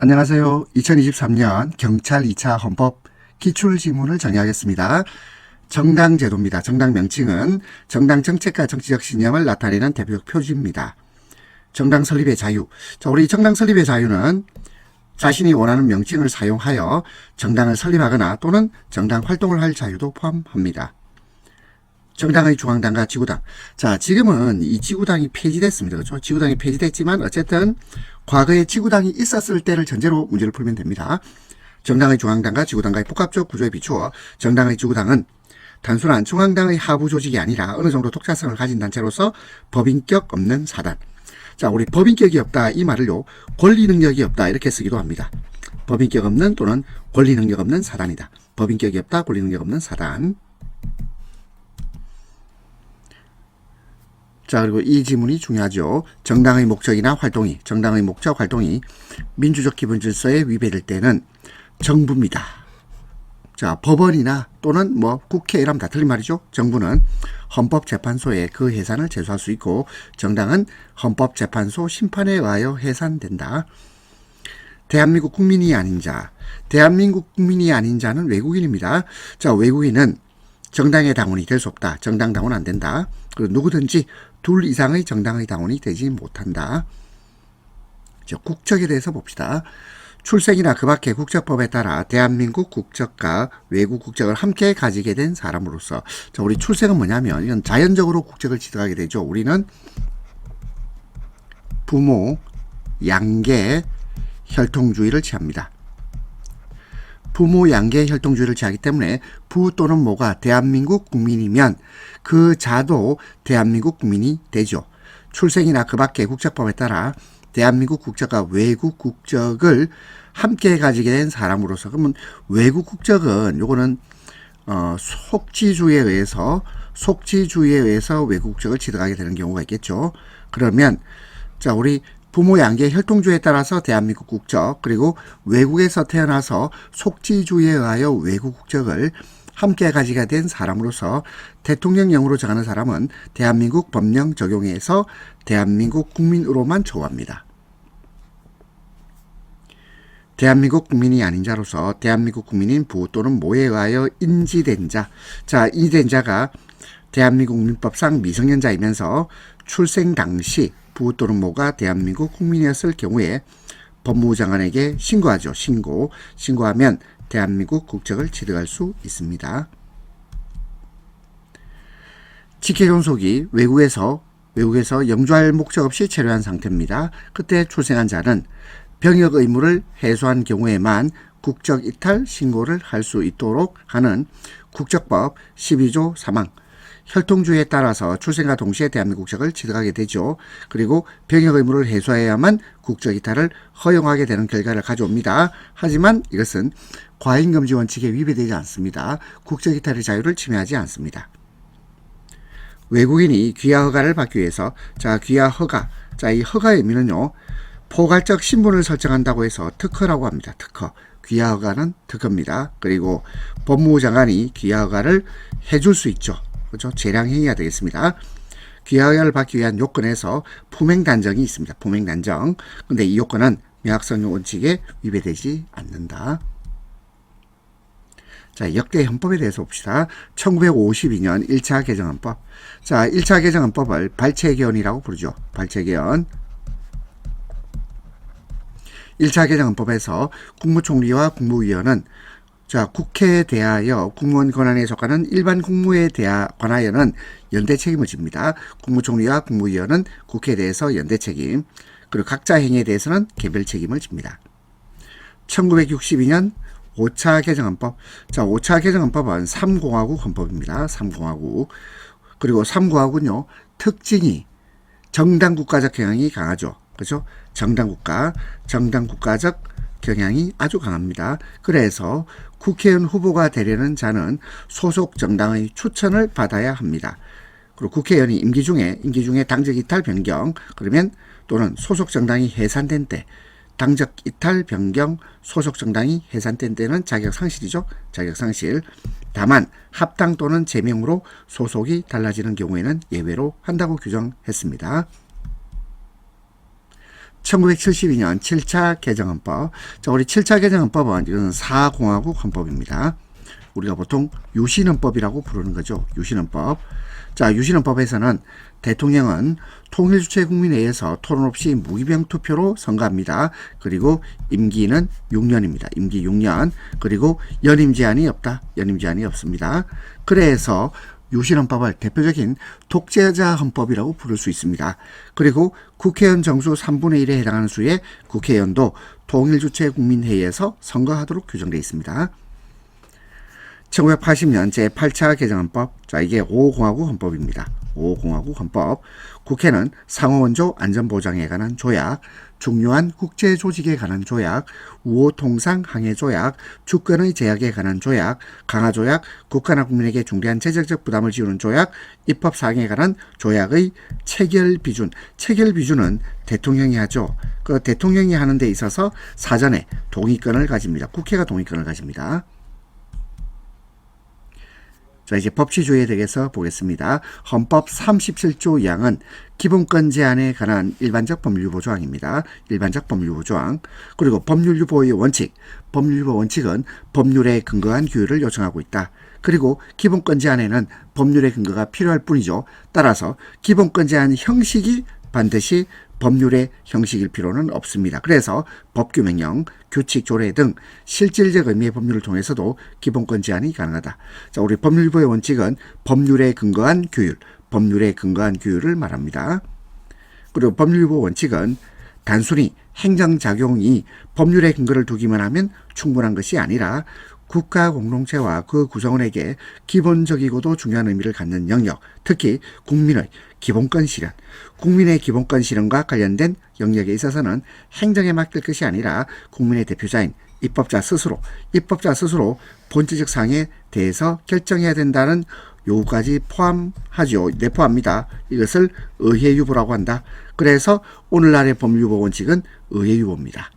안녕하세요. 2023년 경찰 2차 헌법 기출지문을 정의하겠습니다. 정당제도입니다. 정당 명칭은 정당 정책과 정치적 신념을 나타내는 대표적 표지입니다. 정당 설립의 자유. 자, 우리 정당 설립의 자유는 자신이 원하는 명칭을 사용하여 정당을 설립하거나 또는 정당 활동을 할 자유도 포함합니다. 정당의 중앙당과 지구당. 자, 지금은 이 지구당이 폐지됐습니다. 그렇죠? 지구당이 폐지됐지만 어쨌든 과거에 지구당이 있었을 때를 전제로 문제를 풀면 됩니다. 정당의 중앙당과 지구당과의 복합적 구조에 비추어 정당의 지구당은 단순한 중앙당의 하부 조직이 아니라 어느 정도 독자성을 가진 단체로서 법인격 없는 사단. 자, 우리 법인격이 없다 이 말을요, 권리 능력이 없다 이렇게 쓰기도 합니다. 법인격 없는 또는 권리 능력 없는 사단이다. 법인격이 없다, 권리 능력 없는 사단. 자, 그리고 이 지문이 중요하죠. 정당의 목적이나 활동이, 정당의 목적, 활동이 민주적 기본 질서에 위배될 때는 정부입니다. 자, 법원이나 또는 국회 이라면 다 틀린 말이죠. 정부는 헌법재판소에 그 해산을 제소할 수 있고 정당은 헌법재판소 심판에 의하여 해산된다. 대한민국 국민이 아닌 자. 대한민국 국민이 아닌 자는 외국인입니다. 자, 외국인은 정당의 당원이 될 수 없다. 정당 당원 안 된다. 그리고 누구든지 둘 이상의 정당의 당원이 되지 못한다. 국적에 대해서 봅시다. 출생이나 그 밖의 국적법에 따라 대한민국 국적과 외국 국적을 함께 가지게 된 사람으로서, 자, 우리 출생은 뭐냐면 이건 자연적으로 국적을 취득하게 되죠. 우리는 부모, 양계, 혈통주의를 취합니다. 부모 양계 혈통주의를 취하기 때문에 부 또는 모가 대한민국 국민이면 그 자도 대한민국 국민이 되죠. 출생이나 그 밖의 국적법에 따라 대한민국 국적과 외국 국적을 함께 가지게 된 사람으로서, 그러면 외국 국적은 요거는 속지주의에 의해서 외국 국적을 취득하게 되는 경우가 있겠죠. 그러면 자, 우리 부모 양계 혈통주의에 따라서 대한민국 국적, 그리고 외국에서 태어나서 속지주의에 의하여 외국 국적을 함께 가지게 된 사람으로서 대통령령으로 정하는 사람은 대한민국 법령 적용에서 대한민국 국민으로만 처우합니다. 대한민국 국민이 아닌 자로서 대한민국 국민인 부 또는 모에 의하여 인지된 자. 자, 인지된 자가 대한민국 민법상 미성년자이면서 출생 당시 부 또는 모가 대한민국 국민이었을 경우에 법무부 장관에게 신고하죠. 신고하면 대한민국 국적을 취득할 수 있습니다. 직계존속이 외국에서 영주할 목적 없이 체류한 상태입니다. 그때 출생한 자는 병역 의무를 해소한 경우에만 국적 이탈 신고를 할 수 있도록 하는 국적법 12조 3항 혈통주의에 따라서 출생과 동시에 대한민국 국적을 취득하게 되죠. 그리고 병역 의무를 해소해야만 국적 이탈을 허용하게 되는 결과를 가져옵니다. 하지만 이것은 과잉금지 원칙에 위배되지 않습니다. 국적 이탈의 자유를 침해하지 않습니다. 외국인이 귀화 허가를 받기 위해서, 자, 귀화 허가. 자, 이 허가의 의미는요, 포괄적 신분을 설정한다고 해서 특허라고 합니다. 특허. 귀화 허가는 특허입니다. 그리고 법무부 장관이 귀화 허가를 해줄 수 있죠. 그렇죠? 재량행위가 되겠습니다. 귀화 허가를 받기 위한 요건에서 품행 단정이 있습니다. 품행 단정. 근데 이 요건은 명확성 원칙에 위배되지 않는다. 자, 역대 헌법에 대해서 봅시다. 1952년 1차 개정헌법. 자, 1차 개정헌법을 발췌개헌이라고 부르죠. 발췌개헌. 1차 개정헌법에서 국무총리와 국무위원은, 자, 국회에 대하여 국무원 권한에 속하는 일반 국무에 관하여는 연대 책임을 집니다. 국무총리와 국무위원은 국회에 대해서 연대 책임, 그리고 각자 행위에 대해서는 개별 책임을 집니다. 1962년 5차 개정헌법. 자, 5차 개정헌법은 3공화국 헌법입니다. 3공화국. 그리고 3공화국은요, 특징이 정당국가적 경향이 강하죠. 그렇죠? 정당국가적 경향이 아주 강합니다. 그래서 국회의원 후보가 되려는 자는 소속 정당의 추천을 받아야 합니다. 그리고 국회의원이 임기 중에 당적 이탈 변경, 그러면 또는 소속 정당이 해산된 때, 당적 이탈 변경, 소속 정당이 해산된 때는 자격 상실이죠. 자격 상실. 다만 합당 또는 제명으로 소속이 달라지는 경우에는 예외로 한다고 규정했습니다. 1972년 7차 개정헌법. 자, 우리 7차 개정헌법은 이건 4공화국 헌법입니다. 우리가 보통 유신헌법이라고 부르는 거죠. 유신헌법. 자, 유신헌법에서는 대통령은 통일주체국민회의에서 토론 없이 무기명 투표로 선거합니다. 그리고 임기는 6년입니다. 임기 6년. 그리고 연임 제한이 없다. 연임 제한이 없습니다. 그래서 유신헌법을 대표적인 독재자 헌법이라고 부를 수 있습니다. 그리고 국회의원 정수 3분의 1에 해당하는 수의 국회의원도 통일주체국민회의에서 선거하도록 규정되어 있습니다. 1980년 제8차 개정헌법. 자, 이게 5공화국 헌법입니다. 5공화국 헌법. 국회는 상호원조 안전보장에 관한 조약, 중요한 국제조직에 관한 조약, 우호통상항해조약, 주권의 제약에 관한 조약, 강화조약, 국가나 국민에게 중대한 재정적 부담을 지우는 조약, 입법사항에 관한 조약의 체결비준. 체결비준은 대통령이 하죠. 그 대통령이 하는 데 있어서 사전에 동의권을 가집니다. 국회가 동의권을 가집니다. 자, 이제 법치주의에 대해서 보겠습니다. 헌법 37조 2항은 기본권 제한에 관한 일반적 법률유보 조항입니다. 일반적 법률유보 조항. 그리고 법률유보의 원칙. 법률유보 원칙은 법률에 근거한 규율을 요청하고 있다. 그리고 기본권 제한에는 법률의 근거가 필요할 뿐이죠. 따라서 기본권 제한 형식이 반드시 법률의 형식일 필요는 없습니다. 그래서 법규, 명령, 규칙, 조례 등 실질적 의미의 법률을 통해서도 기본권 제한이 가능하다. 자, 우리 법률유보의 원칙은 법률에 근거한 규율, 법률에 근거한 규율을 말합니다. 그리고 법률유보 원칙은 단순히 행정작용이 법률에 근거를 두기만 하면 충분한 것이 아니라 국가 공동체와 그 구성원에게 기본적이고도 중요한 의미를 갖는 영역, 특히 국민의 기본권 실현, 국민의 기본권 실현과 관련된 영역에 있어서는 행정에 맡길 것이 아니라 국민의 대표자인 입법자 스스로 본질적 사항에 대해서 결정해야 된다는 요구까지 포함하죠. 내포합니다. 이것을 의회유보라고 한다. 그래서 오늘날의 법률유보 원칙은 의회유보입니다.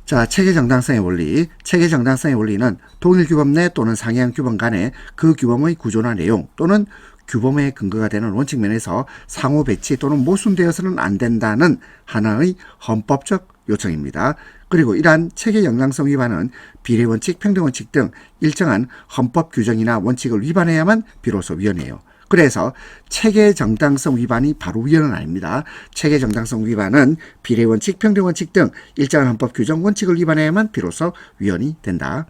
자, 체계정당성의 원리. 체계정당성의 원리는 동일규범 내 또는 상이한 규범 간에 그 규범의 구조나 내용 또는 규범의 근거가 되는 원칙면에서 상호 배치 또는 모순되어서는 안 된다는 하나의 헌법적 요청입니다. 그리고 이러한 체계정당성 위반은 비례원칙, 평등원칙 등 일정한 헌법 규정이나 원칙을 위반해야만 비로소 위헌이에요. 그래서 체계정당성 위반이 바로 위헌은 아닙니다. 체계정당성 위반은 비례원칙, 평등원칙 등 일정한 헌법 규정, 원칙을 위반해야만 비로소 위헌이 된다.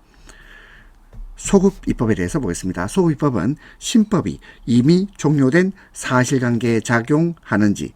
소급입법에 대해서 보겠습니다. 소급입법은 신법이 이미 종료된 사실관계에 작용하는지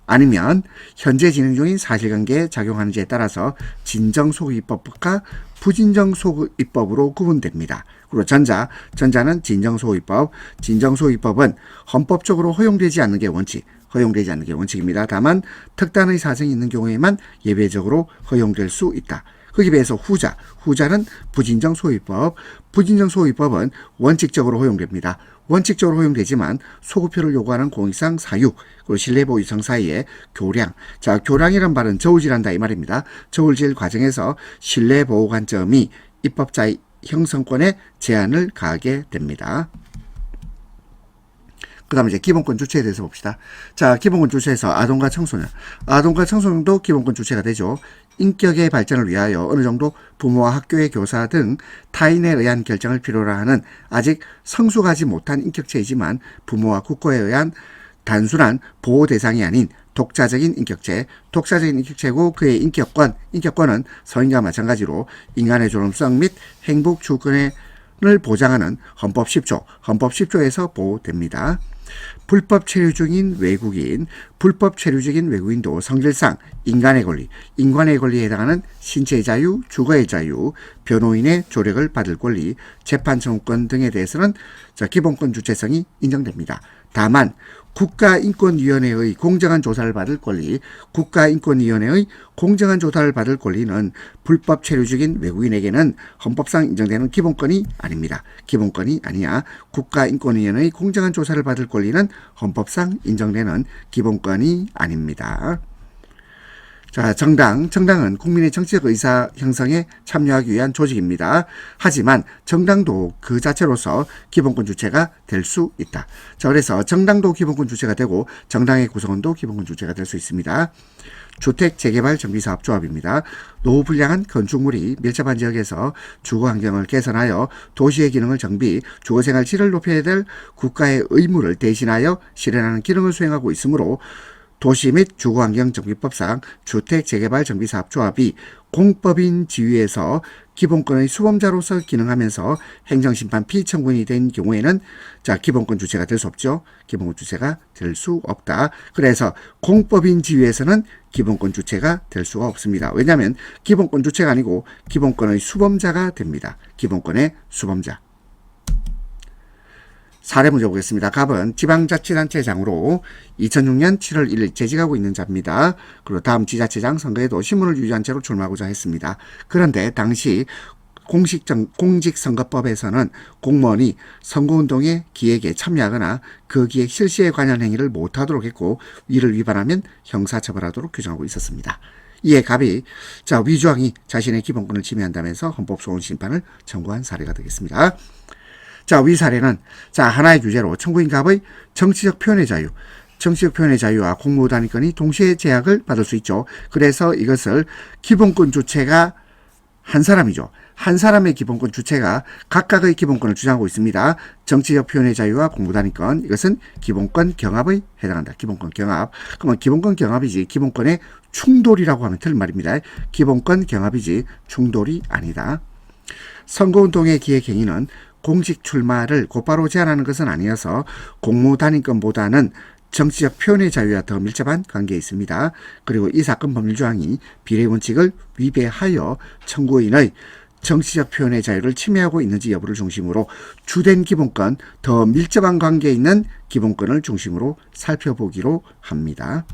아니면 현재 진행 중인 사실관계에 작용하는지에 따라서 진정소급입법과 부진정소급입법으로 구분됩니다. 그리고 전자는 진정소급입법. 진정소급입법은 헌법적으로 허용되지 않는 게 원칙, 허용되지 않는 게 원칙입니다. 다만 특단의 사정이 있는 경우에만 예외적으로 허용될 수 있다. 거기에 비해서 후자는 부진정소급입법. 부진정소급입법은 원칙적으로 허용됩니다. 원칙적으로 허용되지만 소급표를 요구하는 공익상 사유, 그리고 신뢰보호 유상 사이의 교량. 자, 교량이란 말은 저울질한다 이 말입니다. 저울질 과정에서 신뢰보호 관점이 입법자의 형성권에 제한을 가하게 됩니다. 그 다음에 이제 기본권 주체에 대해서 봅시다. 자, 기본권 주체에서 아동과 청소년. 아동과 청소년도 기본권 주체가 되죠. 인격의 발전을 위하여 어느 정도 부모와 학교의 교사 등 타인에 의한 결정을 필요로 하는 아직 성숙하지 못한 인격체이지만 부모와 국가에 의한 단순한 보호 대상이 아닌 독자적인 인격체, 독자적인 인격체고 그의 인격권은 성인과 마찬가지로 인간의 존엄성 및 행복 주권을 보장하는 헌법 10조, 헌법 10조에서 보호됩니다. 불법 체류 중인 외국인, 불법 체류 중인 외국인도 성질상 인간의 권리에 해당하는 신체의 자유, 주거의 자유, 변호인의 조력을 받을 권리, 재판 청구권 등에 대해서는 기본권 주체성이 인정됩니다. 다만 국가인권위원회의 공정한 조사를 받을 권리, 국가인권위원회의 공정한 조사를 받을 권리는 불법 체류 중인 외국인에게는 헌법상 인정되는 기본권이 아닙니다. 기본권이 아니야. 국가인권위원회의 공정한 조사를 받을 권리는 헌법상 인정되는 기본권이 아닙니다. 자, 정당은 국민의 정치적 의사 형성에 참여하기 위한 조직입니다. 하지만 정당도 그 자체로서 기본권 주체가 될 수 있다. 자, 그래서 정당도 기본권 주체가 되고 정당의 구성원도 기본권 주체가 될 수 있습니다. 주택 재개발 정비사업조합입니다. 노후 불량한 건축물이 밀접한 지역에서 주거 환경을 개선하여 도시의 기능을 정비, 주거생활 질을 높여야 될 국가의 의무를 대신하여 실현하는 기능을 수행하고 있으므로 도시 및 주거환경정비법상 주택재개발정비사업조합이 공법인 지위에서 기본권의 수범자로서 기능하면서 행정심판 피청구인이 된 경우에는 자, 기본권 주체가 될 수 없죠. 기본권 주체가 될 수 없다. 그래서 공법인 지위에서는 기본권 주체가 될 수가 없습니다. 왜냐하면 기본권 주체가 아니고 기본권의 수범자가 됩니다. 기본권의 수범자. 사례 문제 보겠습니다. 갑은 지방자치단체장으로 2006년 7월 1일 재직하고 있는 자입니다. 그리고 다음 지자체장 선거에도 신문을 유지한 채로 출마하고자 했습니다. 그런데 당시 공직선거법에서는 공무원이 선거운동의 기획에 참여하거나 그 기획 실시에 관여한 행위를 못하도록 했고 이를 위반하면 형사처벌하도록 규정하고 있었습니다. 이에 갑이 위조왕이 자신의 기본권을 침해한다면서 헌법소원심판을 청구한 사례가 되겠습니다. 자, 위 사례는 하나의 규제로 청구인 갑의 정치적 표현의 자유와 공무단위권이 동시에 제약을 받을 수 있죠. 그래서 이것을 기본권 주체가 한 사람이죠. 한 사람의 기본권 주체가 각각의 기본권을 주장하고 있습니다. 정치적 표현의 자유와 공무단위권, 이것은 기본권 경합에 해당한다. 기본권 경합. 그러면 기본권 경합이지 기본권의 충돌이라고 하면 틀린 말입니다. 기본권 경합이지 충돌이 아니다. 선거운동의 기획행위는 공직 출마를 곧바로 제한하는 것은 아니어서 공무단위권보다는 정치적 표현의 자유와 더 밀접한 관계에 있습니다. 그리고 이 사건 법률 조항이 비례 원칙을 위배하여 청구인의 정치적 표현의 자유를 침해하고 있는지 여부를 중심으로 주된 기본권, 더 밀접한 관계에 있는 기본권을 중심으로 살펴보기로 합니다.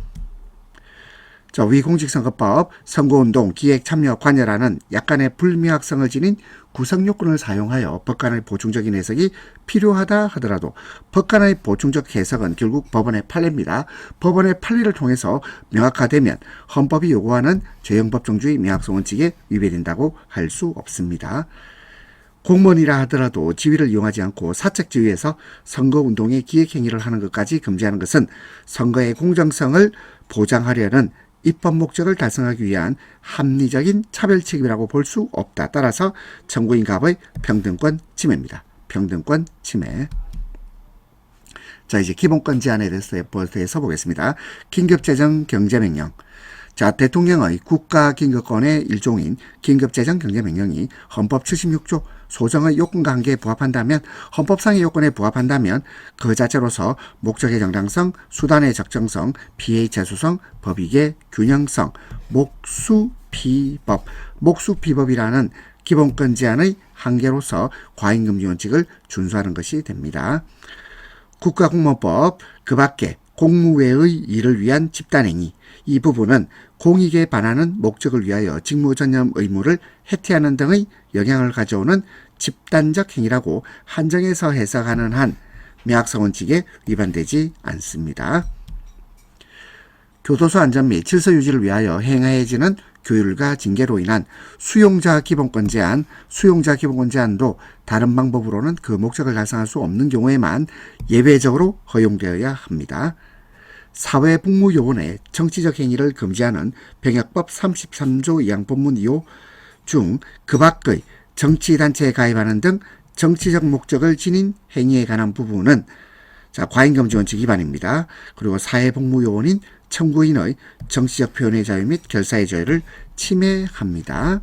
위 공직선거법 선거운동 기획참여 관여라는 약간의 불명확성을 지닌 구성요건을 사용하여 법관의 보충적인 해석이 필요하다 하더라도 법관의 보충적 해석은 결국 법원의 판례입니다. 법원의 판례를 통해서 명확화되면 헌법이 요구하는 죄형법정주의 명확성 원칙에 위배된다고 할 수 없습니다. 공무원이라 하더라도 지위를 이용하지 않고 사적 지위에서 선거운동의 기획행위를 하는 것까지 금지하는 것은 선거의 공정성을 보장하려는 입법 목적을 달성하기 위한 합리적인 차별책임이라고 볼 수 없다. 따라서 청구인 갑의 평등권 침해입니다. 평등권 침해. 자, 이제 기본권 제한에 대해서 보겠습니다. 긴급재정 경제명령. 자, 대통령의 국가긴급권의 일종인 긴급재정 경제명령이 헌법 76조 소정의 요건과 한계에 부합한다면, 헌법상의 요건에 부합한다면 그 자체로서 목적의 정당성, 수단의 적정성, 피해의 재수성, 법익의 균형성, 목수피법이라는 기본권 제한의 한계로서 과잉금지 원칙을 준수하는 것이 됩니다. 국가공무원법 그 밖에 공무 외의 일을 위한 집단행위, 이 부분은 공익에 반하는 목적을 위하여 직무 전념 의무를 해태하는 등의 영향을 가져오는 집단적 행위라고 한정해서 해석하는 한 명확성 원칙에 위반되지 않습니다. 교도소 안전 및 질서 유지를 위하여 행해지는 교율과 징계로 인한 수용자 기본권 제한도 다른 방법으로는 그 목적을 달성할 수 없는 경우에만 예외적으로 허용되어야 합니다. 사회복무요원의 정치적 행위를 금지하는 병역법 33조 2항 본문 2호 중 그 밖의 정치단체에 가입하는 등 정치적 목적을 지닌 행위에 관한 부분은 과잉금지 원칙 위반입니다. 그리고 사회복무요원인 청구인의 정치적 표현의 자유 및 결사의 자유를 침해합니다.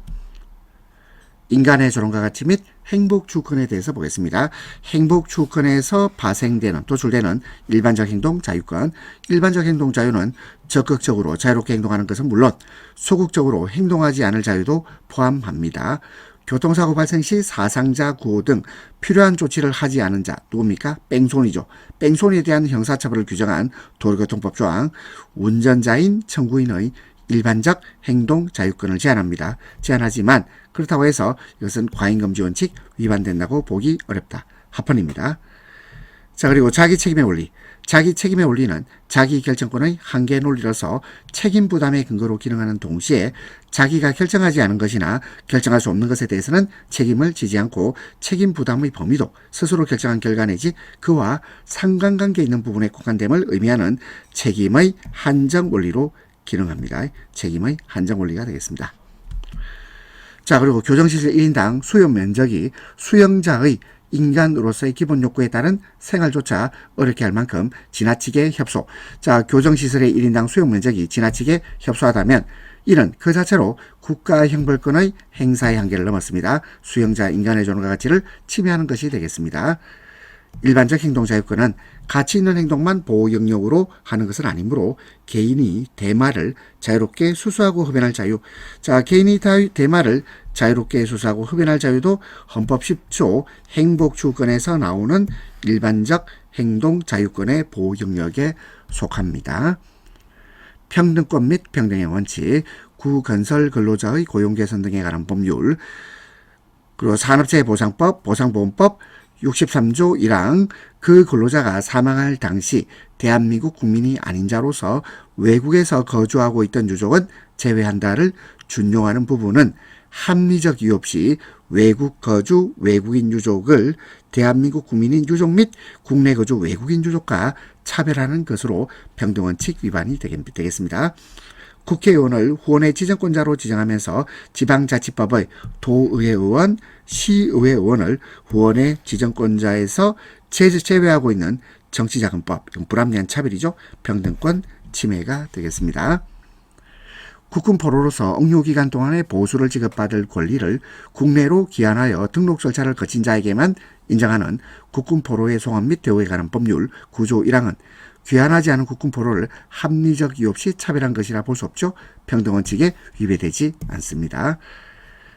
인간의 조롱과 가치 및 행복주권에 대해서 보겠습니다. 행복주권에서 도출되는 일반적 행동 자유권. 일반적 행동 자유는 적극적으로 자유롭게 행동하는 것은 물론 소극적으로 행동하지 않을 자유도 포함합니다. 교통사고 발생 시 사상자 구호 등 필요한 조치를 하지 않은 자, 누굽니까? 뺑소니죠. 뺑소니에 대한 형사처벌을 규정한 도로교통법 조항, 운전자인 청구인의 일반적 행동 자유권을 제한하지만 그렇다고 해서 이것은 과잉금지 원칙 위반된다고 보기 어렵다. 합헌입니다. 자, 그리고 자기 책임의 원리. 자기 책임의 원리는 자기 결정권의 한계 논리로서 책임 부담의 근거로 기능하는 동시에 자기가 결정하지 않은 것이나 결정할 수 없는 것에 대해서는 책임을 지지 않고 책임 부담의 범위도 스스로 결정한 결과 내지 그와 상관관계 있는 부분에 국한됨을 의미하는 책임의 한정 원리로 기능합니다. 책임의 한정 원리가 되겠습니다. 자, 그리고 교정시설 1인당 수용 면적이 수용자의 인간으로서의 기본 욕구에 따른 생활조차 어렵게 할 만큼 지나치게 협소. 자, 교정시설의 1인당 수용 면적이 지나치게 협소하다면 이는 그 자체로 국가 형벌권의 행사의 한계를 넘었습니다. 수용자 인간의 존엄과 가치를 침해하는 것이 되겠습니다. 일반적 행동 자유권은 가치 있는 행동만 보호 영역으로 하는 것은 아니므로 개인이 대마를 자유롭게 수수하고 흡연할 자유. 자, 개인이 대마를 자유롭게 수수하고 흡연할 자유도 헌법 10조 행복주권에서 나오는 일반적 행동 자유권의 보호 영역에 속합니다. 평등권 및 평등의 원칙, 구건설 근로자의 고용 개선 등에 관한 법률, 그리고 산업재해보상법, 보상보험법 63조 1항 그 근로자가 사망할 당시 대한민국 국민이 아닌 자로서 외국에서 거주하고 있던 유족은 제외한다를 준용하는 부분은 합리적 이유 없이 외국 거주 외국인 유족을 대한민국 국민인 유족 및 국내 거주 외국인 유족과 차별하는 것으로 평등원칙 위반이 되겠습니다. 국회의원을 후원의 지정권자로 지정하면서 지방자치법의 도의회의원, 시의회의원을 후원의 지정권자에서 제외하고 있는 정치자금법, 불합리한 차별이죠. 평등권 침해가 되겠습니다. 국군포로로서 억류기간 동안의 보수를 지급받을 권리를 국내로 귀환하여 등록 절차를 거친 자에게만 인정하는 국군포로의 송환 및 대우에 관한 법률 9조 1항은 귀환하지 않은 국군포로를 합리적 이유 없이 차별한 것이라 볼 수 없죠. 평등원칙에 위배되지 않습니다.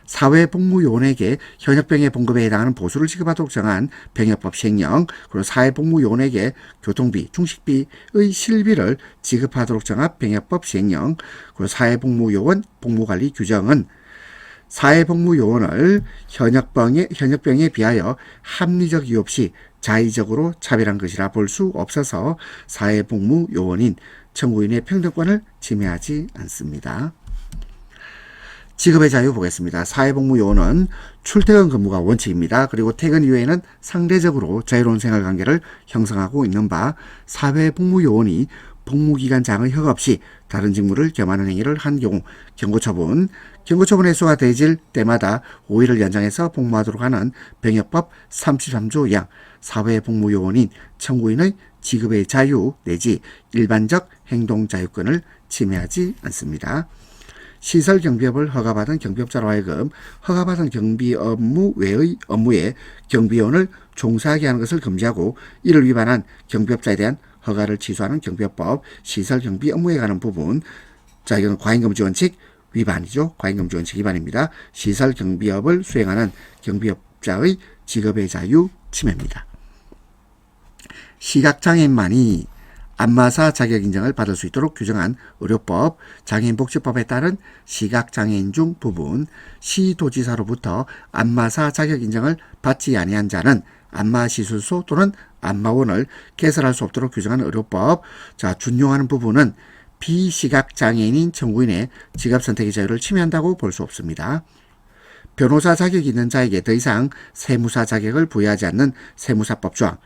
사회복무요원에게 현역병의 봉급에 해당하는 보수를 지급하도록 정한 병역법 시행령, 그리고 사회복무요원에게 교통비, 중식비의 실비를 지급하도록 정한 병역법 시행령, 그리고 사회복무요원 복무관리 규정은 사회복무요원을 현역병에 비하여 합리적 이유 없이 자의적으로 차별한 것이라 볼 수 없어서 사회복무요원인 청구인의 평등권을 침해하지 않습니다. 직업의 자유 보겠습니다. 사회복무요원은 출퇴근 근무가 원칙입니다. 그리고 퇴근 이후에는 상대적으로 자유로운 생활관계를 형성하고 있는 바 사회복무요원이 복무기간 장의 허가 없이 다른 직무를 겸하는 행위를 한 경우 경고처분 횟수가 되질 때마다 5일을 연장해서 복무하도록 하는 병역법 33조 2항 사회복무요원인 청구인의 직업의 자유 내지 일반적 행동자유권을 침해하지 않습니다. 시설경비업을 허가받은 경비업자로 하여금 허가받은 경비 업무 외의 업무에 경비원을 종사하게 하는 것을 금지하고 이를 위반한 경비업자에 대한 허가를 취소하는 경비업법 시설경비 업무에 관한 부분. 자, 이건 과잉금지원칙 위반이죠. 과잉금지원칙 위반입니다. 시설경비업을 수행하는 경비업자의 직업의 자유 침해입니다. 시각장애인만이 안마사 자격 인정을 받을 수 있도록 규정한 의료법, 장애인복지법에 따른 시각장애인 중 부분, 시도지사로부터 안마사 자격 인정을 받지 아니한 자는 안마시술소 또는 안마원을 개설할 수 없도록 규정한 의료법. 자, 준용하는 부분은 비시각장애인인 청구인의 직업선택의 자유를 침해한다고 볼 수 없습니다. 변호사 자격이 있는 자에게 더 이상 세무사 자격을 부여하지 않는 세무사법 조항.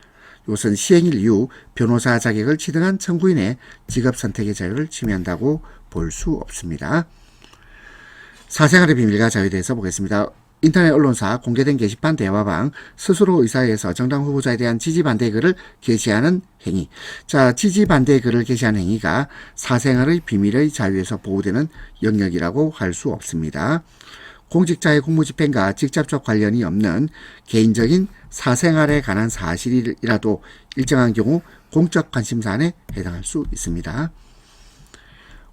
이것은 시행일 이후 변호사 자격을 취득한 청구인의 직업선택의 자유를 침해한다고 볼 수 없습니다. 사생활의 비밀과 자유에 대해서 보겠습니다. 인터넷 언론사 공개된 게시판 대화방 스스로 의사회에서 정당 후보자에 대한 지지 반대 글을 게시하는 행위. 자, 지지 반대 글을 게시하는 행위가 사생활의 비밀의 자유에서 보호되는 영역이라고 할 수 없습니다. 공직자의 공무집행과 직접적 관련이 없는 개인적인 사생활에 관한 사실이라도 일정한 경우 공적 관심사안에 해당할 수 있습니다.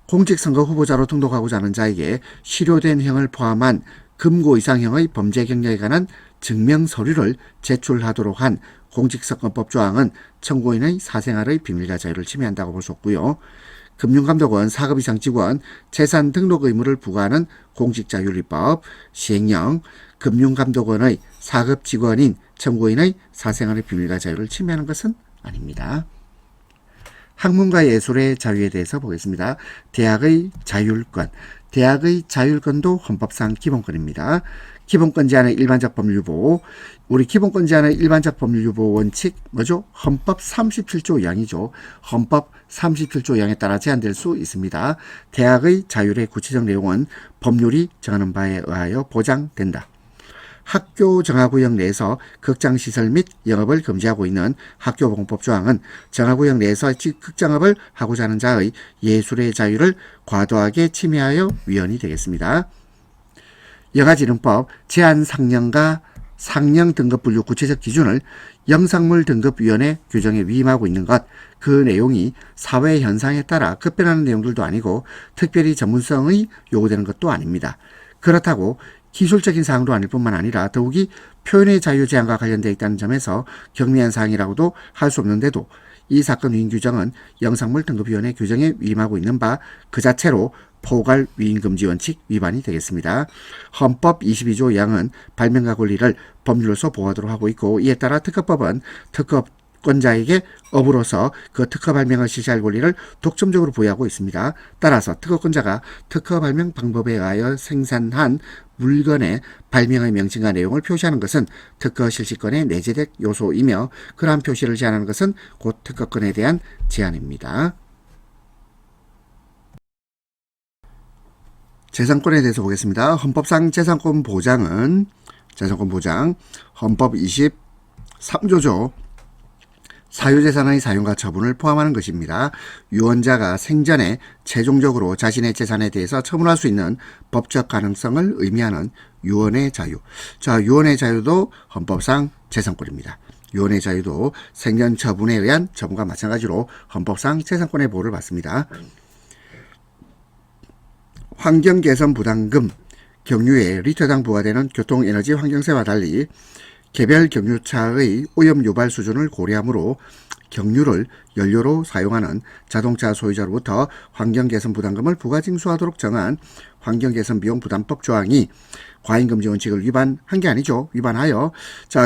공직선거 후보자로 등록하고자 하는 자에게 실효된 형을 포함한 금고 이상형의 범죄 경력에 관한 증명서류를 제출하도록 한 공직선거법 조항은 청구인의 사생활의 비밀과 자유를 침해한다고 볼 수 없고요. 금융감독원 4급 이상 직원 재산 등록 의무를 부과하는 공직자윤리법 시행령 금융감독원의 4급 직원인 청구인의 사생활의 비밀과 자유를 침해하는 것은 아닙니다. 학문과 예술의 자유에 대해서 보겠습니다. 대학의 자율권. 대학의 자율권도 헌법상 기본권입니다. 기본권 제한의 일반적 법률 보호. 우리 기본권 제한의 일반적 법률 보호 원칙 뭐죠? 헌법 37조 2항이죠. 헌법 37조 2항에 따라 제한될 수 있습니다. 대학의 자율의 구체적 내용은 법률이 정하는 바에 의하여 보장된다. 학교 정화구역 내에서 극장시설 및 영업을 금지하고 있는 학교보건법 조항은 정화구역 내에서 극장업을 하고자 하는 자의 예술의 자유를 과도하게 침해하여 위헌이 되겠습니다. 영화진흥법 제한상영과 상영 등급 분류 구체적 기준을 영상물 등급위원회 규정에 위임하고 있는 것, 그 내용이 사회 현상에 따라 급변하는 내용들도 아니고 특별히 전문성의 요구되는 것도 아닙니다. 그렇다고 기술적인 사항도 아닐 뿐만 아니라 더욱이 표현의 자유 제한과 관련되어 있다는 점에서 경미한 사항이라고도 할 수 없는데도 이 사건 위임 규정은 영상물 등급위원회 규정에 위임하고 있는 바 그 자체로 포괄 위임금지 원칙 위반이 되겠습니다. 헌법 22조 2항은 발명가 권리를 법률로서 보호하도록 하고 있고, 이에 따라 특허법은 특허권자에게 업으로서 그 특허 발명을 실시할 권리를 독점적으로 부여하고 있습니다. 따라서 특허권자가 특허 발명 방법에 의하여 생산한 물건의 발명의 명칭과 내용을 표시하는 것은 특허 실시권의 내재적 요소이며, 그러한 표시를 제한하는 것은 곧 특허권에 대한 제한입니다. 재산권에 대해서 보겠습니다. 헌법상 재산권 보장은 헌법 23조죠. 사유재산의 사용과 처분을 포함하는 것입니다. 유언자가 생전에 최종적으로 자신의 재산에 대해서 처분할 수 있는 법적 가능성을 의미하는 유언의 자유. 자, 유언의 자유도 헌법상 재산권입니다. 유언의 자유도 생전 처분에 의한 처분과 마찬가지로 헌법상 재산권의 보호를 받습니다. 환경개선 부담금, 경유에 리터당 부과되는 교통에너지 환경세와 달리 개별 경유차의 오염 유발 수준을 고려하므로 경유를 연료로 사용하는 자동차 소유자로부터 환경개선 부담금을 부과징수하도록 정한 환경개선 비용 부담법 조항이 과잉금지 원칙을 위반한 게 아니죠. 위반하여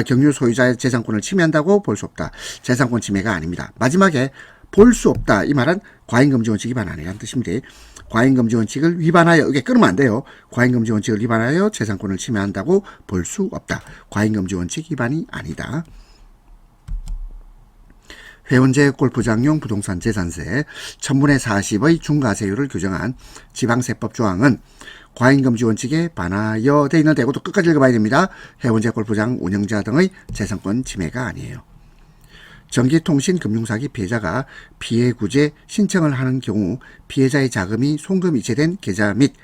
경유 소유자의 재산권을 침해한다고 볼 수 없다. 재산권 침해가 아닙니다. 마지막에 볼 수 없다. 이 말은 과잉금지 원칙 위반 아니라는 뜻입니다. 과잉금지 원칙을 위반하여, 이게 끊으면 안 돼요. 과잉금지 원칙을 위반하여 재산권을 침해한다고 볼 수 없다. 과잉금지 원칙 위반이 아니다. 회원제 골프장용 부동산 재산세 1000분의 40의 중과세율을 규정한 지방세법 조항은 과잉금지 원칙에 반하여 돼 있는데, 이것도 끝까지 읽어봐야 됩니다. 회원제 골프장 운영자 등의 재산권 침해가 아니에요. 전기통신금융사기 피해자가 피해구제 신청을 하는 경우 피해자의 자금이 송금 이체된 계좌 및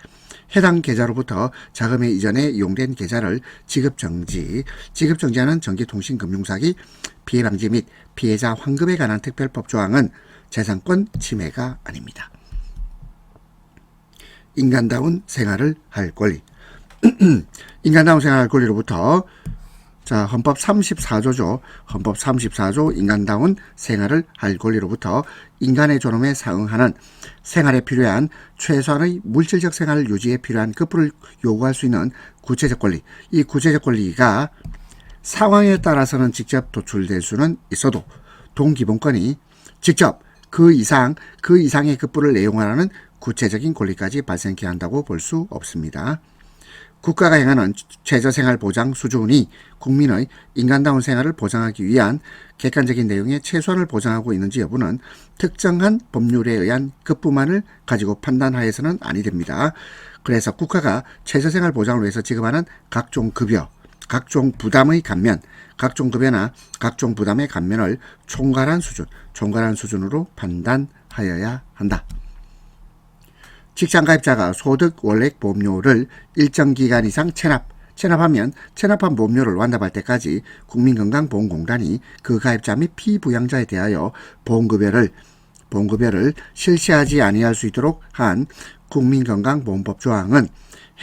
해당 계좌로부터 자금의 이전에 이용된 계좌를 지급정지하는 전기통신금융사기 피해방지 및 피해자 환급에 관한 특별법 조항은 재산권 침해가 아닙니다. 인간다운 생활을 할 권리. 인간다운 생활할 권리로부터 헌법 34조죠. 헌법 34조 인간다운 생활을 할 권리로부터 인간의 존엄에 상응하는 생활에 필요한 최소한의 물질적 생활 유지에 필요한 급부를 요구할 수 있는 구체적 권리. 이 구체적 권리가 상황에 따라서는 직접 도출될 수는 있어도 동기본권이 직접 그 이상의 급부를 내용하라는 구체적인 권리까지 발생케 한다고 볼 수 없습니다. 국가가 행하는 최저생활 보장 수준이 국민의 인간다운 생활을 보장하기 위한 객관적인 내용의 최소한을 보장하고 있는지 여부는 특정한 법률에 의한 급부만을 가지고 판단하여서는 아니 됩니다. 그래서 국가가 최저생활 보장을 위해서 지급하는 각종 급여, 각종 부담의 감면, 각종 급여나 각종 부담의 감면을 총괄한 수준으로 판단하여야 한다. 직장가입자가 소득 원액 보험료를 일정 기간 이상 체납하면 체납한 보험료를 완납할 때까지 국민건강보험공단이 그 가입자 및 피부양자에 대하여 보험급여를 실시하지 아니할 수 있도록 한 국민건강보험법 조항은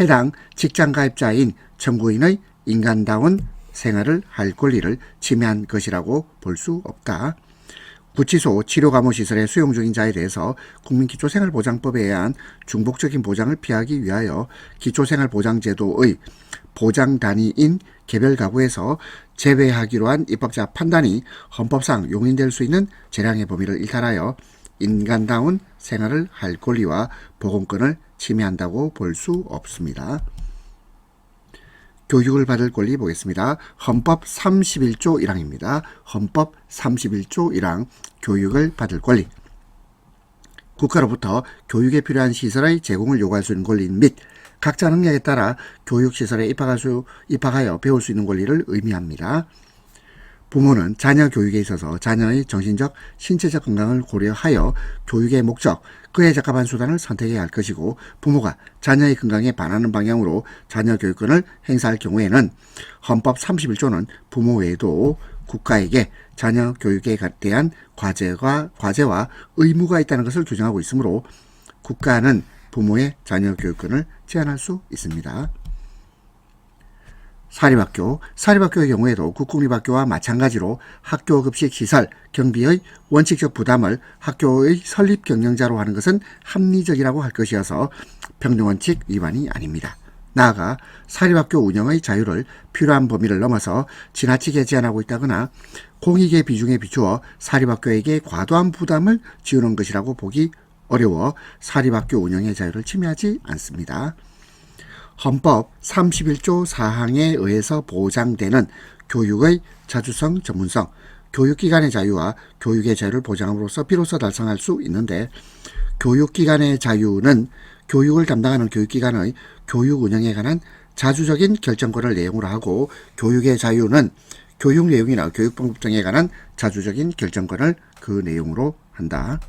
해당 직장가입자인 청구인의 인간다운 생활을 할 권리를 침해한 것이라고 볼 수 없다. 구치소, 치료감호시설에 수용 중인 자에 대해서 국민기초생활보장법에 의한 중복적인 보장을 피하기 위하여 기초생활보장제도의 보장 단위인 개별 가구에서 제외하기로 한 입법자 판단이 헌법상 용인될 수 있는 재량의 범위를 일탈하여 인간다운 생활을 할 권리와 보건권을 침해한다고 볼 수 없습니다. 교육을 받을 권리 보겠습니다. 헌법 31조 1항입니다. 헌법 31조 1항 교육을 받을 권리. 국가로부터 교육에 필요한 시설의 제공을 요구할 수 있는 권리 및 각자 능력에 따라 교육시설에 입학하여 배울 수 있는 권리를 의미합니다. 부모는 자녀 교육에 있어서 자녀의 정신적, 신체적 건강을 고려하여 교육의 목적, 그에 적합한 수단을 선택해야 할 것이고 부모가 자녀의 건강에 반하는 방향으로 자녀 교육권을 행사할 경우에는 헌법 31조는 부모 외에도 국가에게 자녀 교육에 대한 과제와 의무가 있다는 것을 규정하고 있으므로 국가는 부모의 자녀 교육권을 제한할 수 있습니다. 사립학교의 경우에도 국공립학교와 마찬가지로 학교 급식 시설, 경비의 원칙적 부담을 학교의 설립 경영자로 하는 것은 합리적이라고 할 것이어서 평등원칙 위반이 아닙니다. 나아가 사립학교 운영의 자유를 필요한 범위를 넘어서 지나치게 제한하고 있다거나 공익의 비중에 비추어 사립학교에게 과도한 부담을 지우는 것이라고 보기 어려워 사립학교 운영의 자유를 침해하지 않습니다. 헌법 31조 4항에 의해서 보장되는 교육의 자주성, 전문성, 교육기관의 자유와 교육의 자유를 보장함으로써 비로소 달성할 수 있는데 교육기관의 자유는 교육을 담당하는 교육기관의 교육 운영에 관한 자주적인 결정권을 내용으로 하고 교육의 자유는 교육 내용이나 교육 방법 등에 관한 자주적인 결정권을 그 내용으로 한다.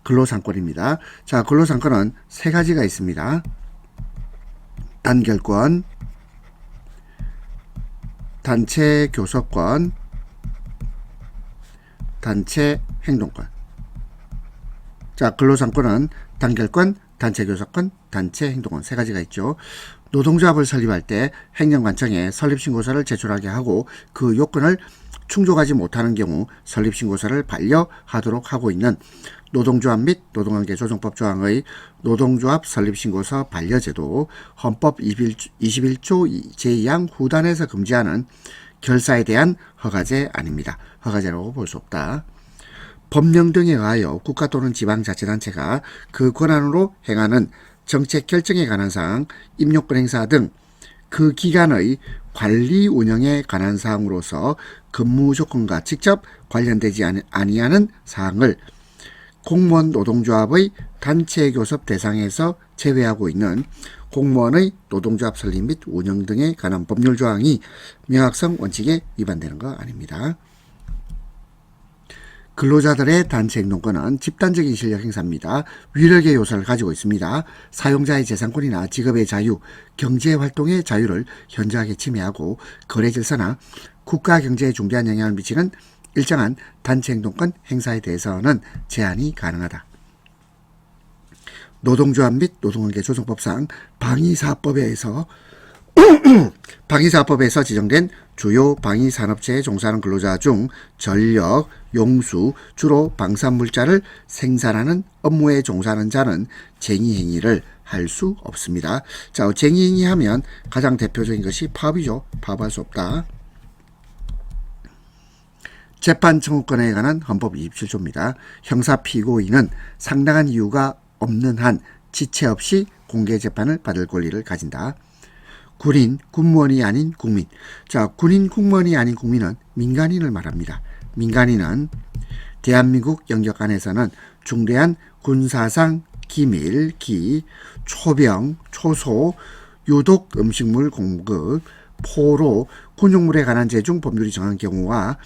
근로상권입니다. 자, 근로상권은 세 가지가 있습니다. 단결권, 단체 교섭권, 단체 행동권. 자, 근로상권은 단결권, 단체 교섭권, 단체 행동권 세 가지가 있죠. 노동조합을 설립할 때 행정관청에 설립신고서를 제출하게 하고 그 요건을 충족하지 못하는 경우 설립신고서를 반려하도록 하고 있는 노동조합 및 노동관계조정법 조항의 노동조합 설립신고서 반려제도 헌법 21조 제2항 후단에서 금지하는 결사에 대한 허가제 아닙니다. 허가제라고 볼 수 없다. 법령 등에 의하여 국가 또는 지방자치단체가 그 권한으로 행하는 정책 결정에 관한 사항, 임용권 행사 등 그 기관의 관리 운영에 관한 사항으로서 근무 조건과 직접 관련되지 아니하는 사항을 공무원 노동조합의 단체 교섭 대상에서 제외하고 있는 공무원의 노동조합 설립 및 운영 등에 관한 법률 조항이 명확성 원칙에 위반되는 거 아닙니다. 근로자들의 단체 행동권은 집단적인 실력 행사입니다. 위력의 요소를 가지고 있습니다. 사용자의 재산권이나 직업의 자유, 경제활동의 자유를 현저하게 침해하고 거래 질서나 국가 경제에 중대한 영향을 미치는 일정한 단체 행동권 행사에 대해서는 제한이 가능하다. 노동조합 및 노동관계조정법상 방위사업법에서 지정된 주요 방위산업체에 종사하는 근로자 중 전력, 용수, 주로 방산물자를 생산하는 업무에 종사하는 자는 쟁의행위를 할 수 없습니다. 자, 쟁의행위 하면 가장 대표적인 것이 파업이죠. 파업할 수 없다. 재판 청구권에 관한 헌법 27조입니다. 형사 피고인은 상당한 이유가 없는 한 지체 없이 공개 재판을 받을 권리를 가진다. 군인, 군무원이 아닌 국민. 자, 군인, 군무원이 아닌 국민은 민간인을 말합니다. 민간인은 대한민국 영역 안에서는 중대한 군사상 기밀, 초병, 초소, 유독 음식물 공급, 포로, 군용물에 관한 제중 법률이 정한 경우와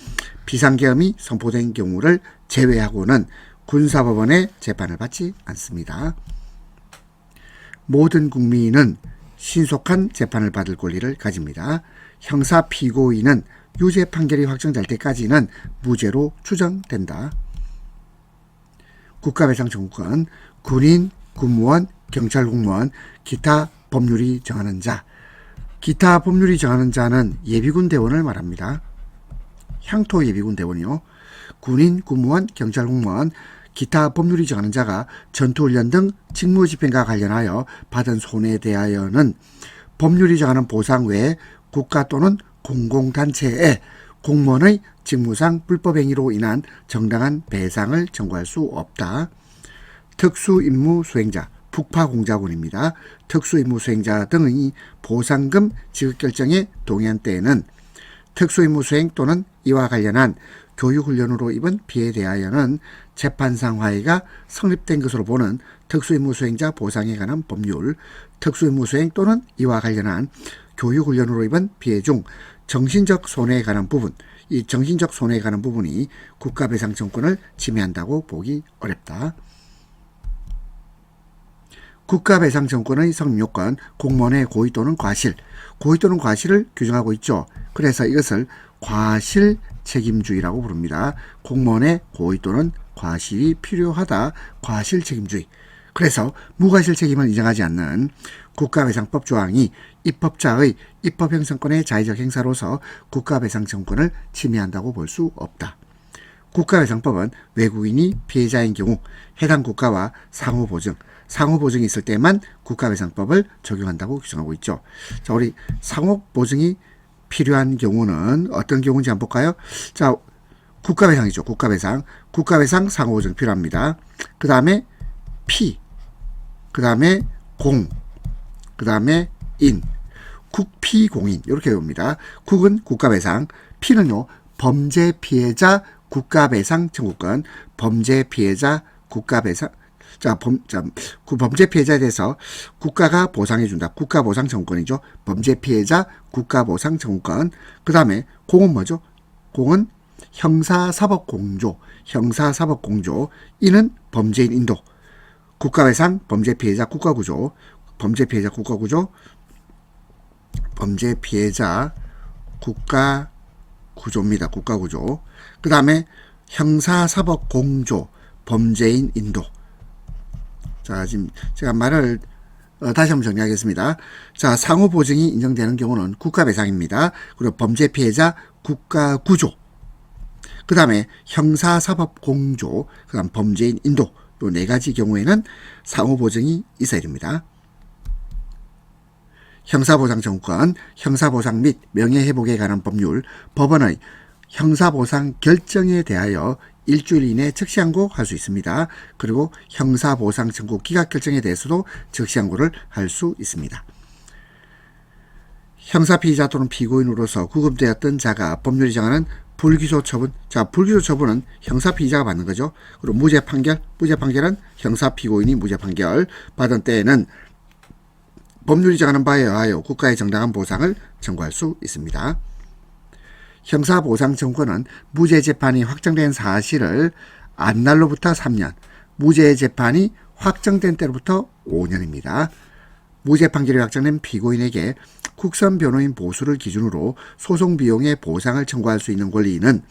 비상계엄이 선포된 경우를 제외하고는 군사법원의 재판을 받지 않습니다. 모든 국민은 신속한 재판을 받을 권리를 가집니다. 형사 피고인은 유죄 판결이 확정될 때까지는 무죄로 추정된다. 국가배상 청구권, 군인, 군무원, 경찰 공무원, 기타 법률이 정하는 자. 기타 법률이 정하는 자는 예비군 대원을 말합니다. 향토 예비군 대원이요. 군인, 군무원, 경찰 공무원, 기타 법률이 정하는 자가 전투훈련 등 직무집행과 관련하여 받은 손해에 대하여는 법률이 정하는 보상 외에 국가 또는 공공단체에 공무원의 직무상 불법행위로 인한 정당한 배상을 청구할 수 없다. 특수임무 수행자, 북파공작원입니다. 특수임무 수행자 등의 보상금 지급 결정에 동의한 때에는 특수임무 수행 또는 이와 관련한 교육훈련으로 입은 피해에 대하여는 재판상 화해가 성립된 것으로 보는 특수임무 수행자 보상에 관한 법률, 특수임무 수행 또는 이와 관련한 교육훈련으로 입은 피해 중 정신적 손해에 관한 부분, 이 정신적 손해에 관한 부분이 국가배상 청구권을 침해한다고 보기 어렵다. 국가배상 청구권의 성립요건, 공무원의 고의 또는 과실, 고의 또는 과실을 규정하고 있죠. 그래서 이것을 과실 책임주의라고 부릅니다. 공무원의 고의 또는 과실이 필요하다. 과실 책임주의. 그래서 무과실 책임을 인정하지 않는 국가배상법 조항이 입법자의 입법행정권의 자의적 행사로서 국가배상 청구권을 침해한다고 볼 수 없다. 국가배상법은 외국인이 피해자인 경우 해당 국가와 상호보증이 있을 때만 국가배상법을 적용한다고 규정하고 있죠. 자, 우리 상호보증이 필요한 경우는 어떤 경우인지 한번 볼까요? 자, 국가배상이죠. 국가배상 상호보증 필요합니다. 그 다음에 피, 그 다음에 공, 그 다음에 인, 국피공인 이렇게 외웁니다. 국은 국가배상, 피는요 범죄 피해자 국가배상 청구권, 범죄 피해자 국가배상. 범죄 피해자에 대해서 국가가 보상해준다. 국가보상 청구권이죠. 범죄 피해자 국가보상 청구권. 그 다음에 공은 뭐죠? 공은 형사사법공조. 이는 범죄인 인도. 국가배상 범죄 피해자 국가구조. 범죄 피해자 국가구조입니다. 국가구조. 그 다음에 형사사법공조 범죄인 인도. 자, 지금 제가 말을 다시 한번 정리하겠습니다. 자, 상호보증이 인정되는 경우는 국가배상입니다. 그리고 범죄 피해자 국가구조, 그 다음에 형사사법공조, 그 다음 범죄인 인도, 이 네 가지 경우에는 상호보증이 있어야 됩니다. 형사보상 청구권, 형사보상 및 명예회복에 관한 법률, 법원의 형사보상 결정에 대하여 일주일 이내 즉시항고 할 수 있습니다. 그리고 형사보상 청구 기각 결정에 대해서도 즉시항고를 할 수 있습니다. 형사피의자 또는 피고인으로서 구금되었던 자가 법률이 정하는 불기소 처분. 자, 불기소 처분은 형사피의자가 받는 거죠. 그리고 무죄 판결은 형사피고인이 무죄 판결 받은 때에는 법률이 정하는 바에 의하여 국가의 정당한 보상을 청구할 수 있습니다. 형사보상 청구권은 무죄 재판이 확정된 사실을 안 날로부터 3년, 무죄 재판이 확정된 때로부터 5년입니다. 무죄 판결이 확정된 피고인에게 국선 변호인 보수를 기준으로 소송 비용의 보상을 청구할 수 있는 권리는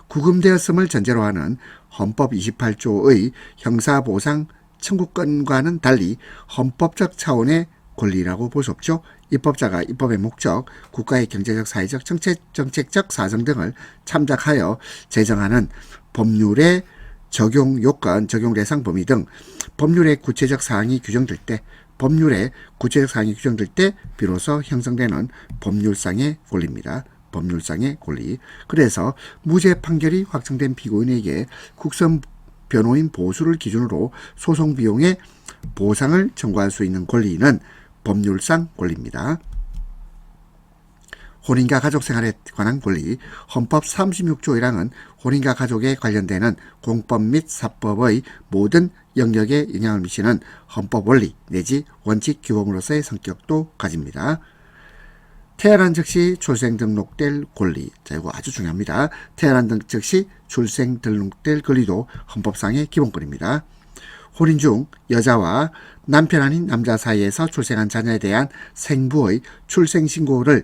구금되었음을 전제로 하는 헌법 28조의 형사보상 청구권과는 달리 헌법적 차원의 권리라고 볼 수 없죠. 입법자가 입법의 목적, 국가의 경제적, 사회적, 정책적 사정 등을 참작하여 제정하는 법률의 적용 요건, 적용 대상 범위 등 법률의 구체적 사항이 규정될 때 비로소 형성되는 법률상의 권리입니다. 법률상의 권리. 그래서 무죄 판결이 확정된 피고인에게 국선 변호인 보수를 기준으로 소송 비용의 보상을 청구할 수 있는 권리는 법률상 권리입니다. 혼인과 가족 생활에 관한 권리. 헌법 36조 1항은 혼인과 가족에 관련되는 공법 및 사법의 모든 영역에 영향을 미치는 헌법 원리 내지 원칙 규범으로서의 성격도 가집니다. 태어난 즉시 출생 등록될 권리. 자, 이거 아주 중요합니다. 태어난 즉시 출생 등록될 권리도 헌법상의 기본권입니다. 혼인 중 여자와 남편 아닌 남자 사이에서 출생한 자녀에 대한 생부의 출생신고를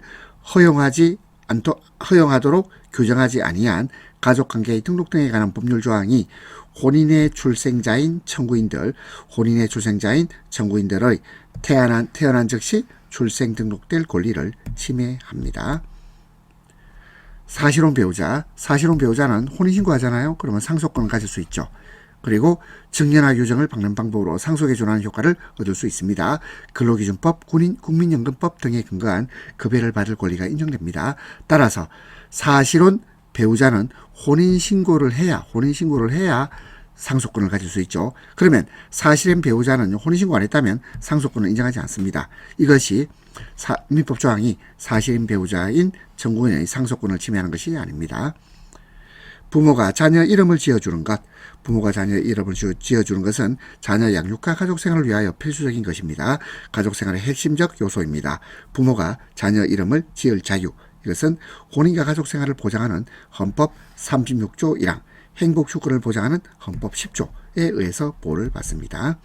허용하도록 규정하지 아니한 가족관계의 등록 등에 관한 법률 조항이 혼인의 출생자인 청구인들의 태어난 즉시 출생 등록될 권리를 침해합니다. 사실혼 배우자는 혼인신고하잖아요. 그러면 상속권을 가질 수 있죠. 그리고 정년화 규정을 박는 방법으로 상속에 준하는 효과를 얻을 수 있습니다. 근로기준법, 국민연금법 등에 근거한 급여를 받을 권리가 인정됩니다. 따라서 사실혼 배우자는 혼인신고를 해야 상속권을 가질 수 있죠. 그러면 사실혼 배우자는 혼인신고 안 했다면 상속권을 인정하지 않습니다. 이것이 민법 조항이 사실혼 배우자인 청구인의 상속권을 침해하는 것이 아닙니다. 부모가 자녀 이름을 지어주는 것. 부모가 자녀 이름을 지어주는 것은 자녀 양육과 가족생활을 위하여 필수적인 것입니다. 가족생활의 핵심적 요소입니다. 부모가 자녀 이름을 지을 자유. 이것은 혼인과 가족생활을 보장하는 헌법 36조 1항, 행복주권을 보장하는 헌법 10조에 의해서 보호를 받습니다.